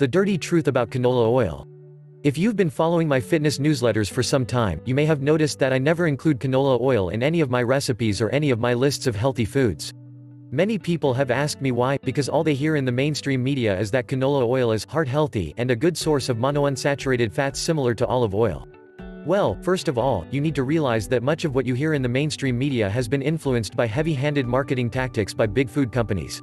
The dirty truth about canola oil. If you've been following my fitness newsletters for some time, you may have noticed that I never include canola oil in any of my recipes or any of my lists of healthy foods. Many people have asked me why, because all they hear in the mainstream media is that canola oil is heart healthy and a good source of monounsaturated fats similar to olive oil. Well, first of all, you need to realize that much of what you hear in the mainstream media has been influenced by heavy-handed marketing tactics by big food companies.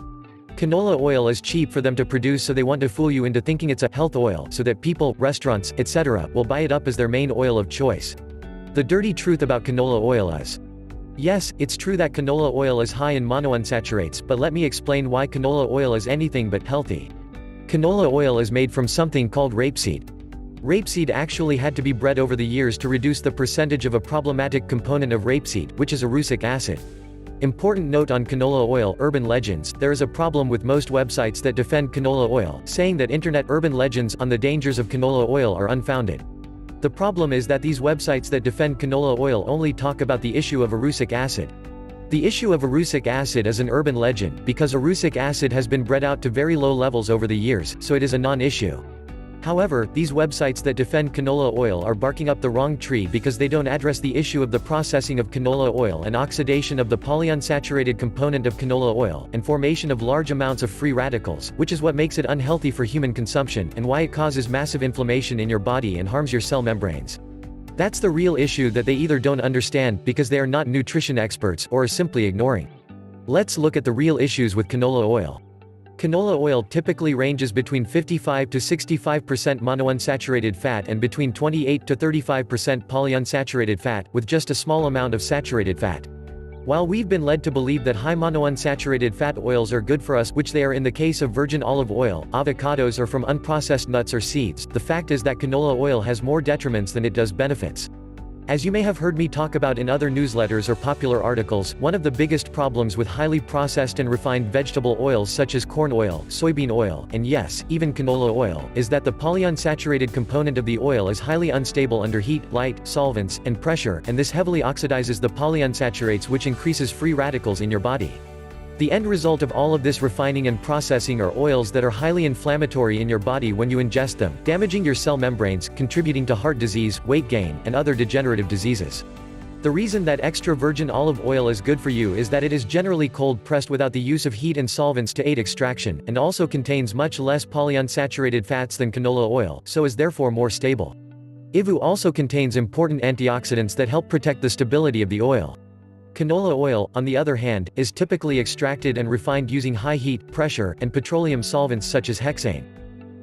Canola oil is cheap for them to produce, so they want to fool you into thinking it's a health oil so that people, restaurants, etc. will buy it up as their main oil of choice. The dirty truth about canola oil is: yes, it's true that canola oil is high in monounsaturates, but let me explain why canola oil is anything but healthy. Canola oil is made from something called rapeseed. Rapeseed actually had to be bred over the years to reduce the percentage of a problematic component of rapeseed, which is erucic acid. Important note on canola oil urban legends: there is a problem with most websites that defend canola oil, saying that internet urban legends on the dangers of canola oil are unfounded. The problem is that these websites that defend canola oil only talk about the issue of erucic acid. The issue of erucic acid is an urban legend, because erucic acid has been bred out to very low levels over the years, so it is a non-issue. However, these websites that defend canola oil are barking up the wrong tree because they don't address the issue of the processing of canola oil and oxidation of the polyunsaturated component of canola oil, and formation of large amounts of free radicals, which is what makes it unhealthy for human consumption, and why it causes massive inflammation in your body and harms your cell membranes. That's the real issue that they either don't understand, because they are not nutrition experts, or are simply ignoring. Let's look at the real issues with canola oil. Canola oil typically ranges between 55 to 65% monounsaturated fat and between 28 to 35% polyunsaturated fat, with just a small amount of saturated fat. While we've been led to believe that high monounsaturated fat oils are good for us, which they are in the case of virgin olive oil, avocados, or from unprocessed nuts or seeds, the fact is that canola oil has more detriments than it does benefits. As you may have heard me talk about in other newsletters or popular articles, one of the biggest problems with highly processed and refined vegetable oils such as corn oil, soybean oil, and yes, even canola oil, is that the polyunsaturated component of the oil is highly unstable under heat, light, solvents, and pressure, and this heavily oxidizes the polyunsaturates, which increases free radicals in your body. The end result of all of this refining and processing are oils that are highly inflammatory in your body when you ingest them, damaging your cell membranes, contributing to heart disease, weight gain, and other degenerative diseases. The reason that extra virgin olive oil is good for you is that it is generally cold-pressed without the use of heat and solvents to aid extraction, and also contains much less polyunsaturated fats than canola oil, so is therefore more stable. EVU also contains important antioxidants that help protect the stability of the oil. Canola oil, on the other hand, is typically extracted and refined using high heat, pressure, and petroleum solvents such as hexane.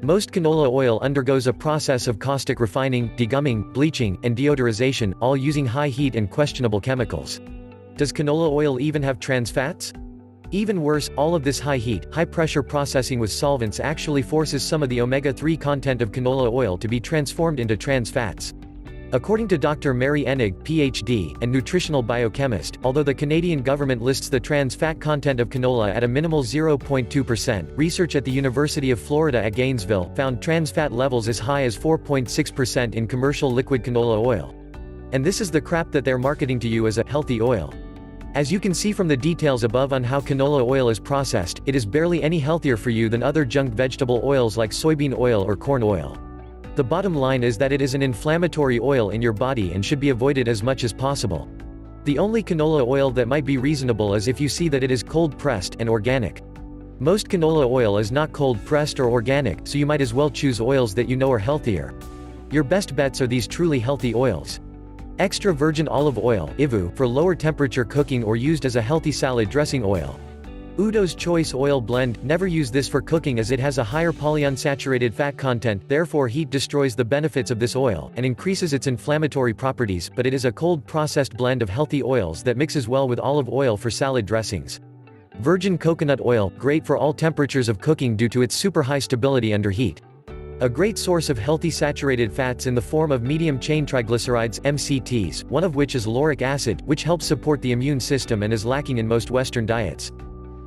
Most canola oil undergoes a process of caustic refining, degumming, bleaching, and deodorization, all using high heat and questionable chemicals. Does canola oil even have trans fats? Even worse, all of this high heat, high pressure processing with solvents actually forces some of the omega-3 content of canola oil to be transformed into trans fats. According to Dr. Mary Enig, PhD, and nutritional biochemist, although the Canadian government lists the trans fat content of canola at a minimal 0.2%, research at the University of Florida at Gainesville found trans fat levels as high as 4.6% in commercial liquid canola oil. And this is the crap that they're marketing to you as a healthy oil. As you can see from the details above on how canola oil is processed, it is barely any healthier for you than other junk vegetable oils like soybean oil or corn oil. The bottom line is that it is an inflammatory oil in your body and should be avoided as much as possible. The only canola oil that might be reasonable is if you see that it is cold-pressed and organic. Most canola oil is not cold-pressed or organic, so you might as well choose oils that you know are healthier. Your best bets are these truly healthy oils. Extra virgin olive oil (EVU) for lower temperature cooking or used as a healthy salad dressing oil. Udo's Choice Oil Blend. Never use this for cooking as it has a higher polyunsaturated fat content, therefore heat destroys the benefits of this oil, and increases its inflammatory properties, but it is a cold-processed blend of healthy oils that mixes well with olive oil for salad dressings. Virgin coconut oil, great for all temperatures of cooking due to its super high stability under heat. A great source of healthy saturated fats in the form of medium-chain triglycerides (MCTs), one of which is lauric acid, which helps support the immune system and is lacking in most Western diets.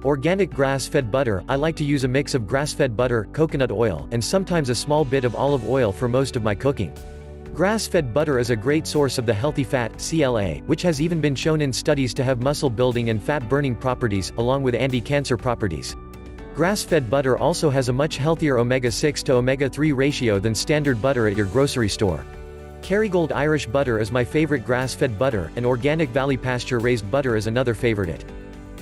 Organic grass-fed butter. I like to use a mix of grass-fed butter, coconut oil, and sometimes a small bit of olive oil for most of my cooking. Grass-fed butter is a great source of the healthy fat, CLA, which has even been shown in studies to have muscle-building and fat-burning properties, along with anti-cancer properties. Grass-fed butter also has a much healthier omega-6 to omega-3 ratio than standard butter at your grocery store. Kerrygold Irish butter is my favorite grass-fed butter, and organic Valley pasture-raised butter is another favorite.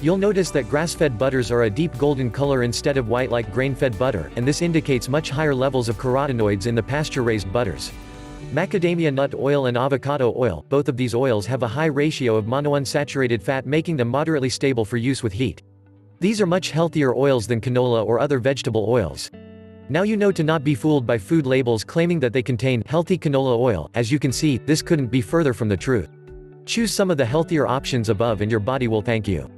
You'll notice that grass-fed butters are a deep golden color instead of white like grain-fed butter, and this indicates much higher levels of carotenoids in the pasture-raised butters. Macadamia nut oil and avocado oil, both of these oils have a high ratio of monounsaturated fat, making them moderately stable for use with heat. These are much healthier oils than canola or other vegetable oils. Now you know to not be fooled by food labels claiming that they contain healthy canola oil. As you can see, this couldn't be further from the truth. Choose some of the healthier options above and your body will thank you.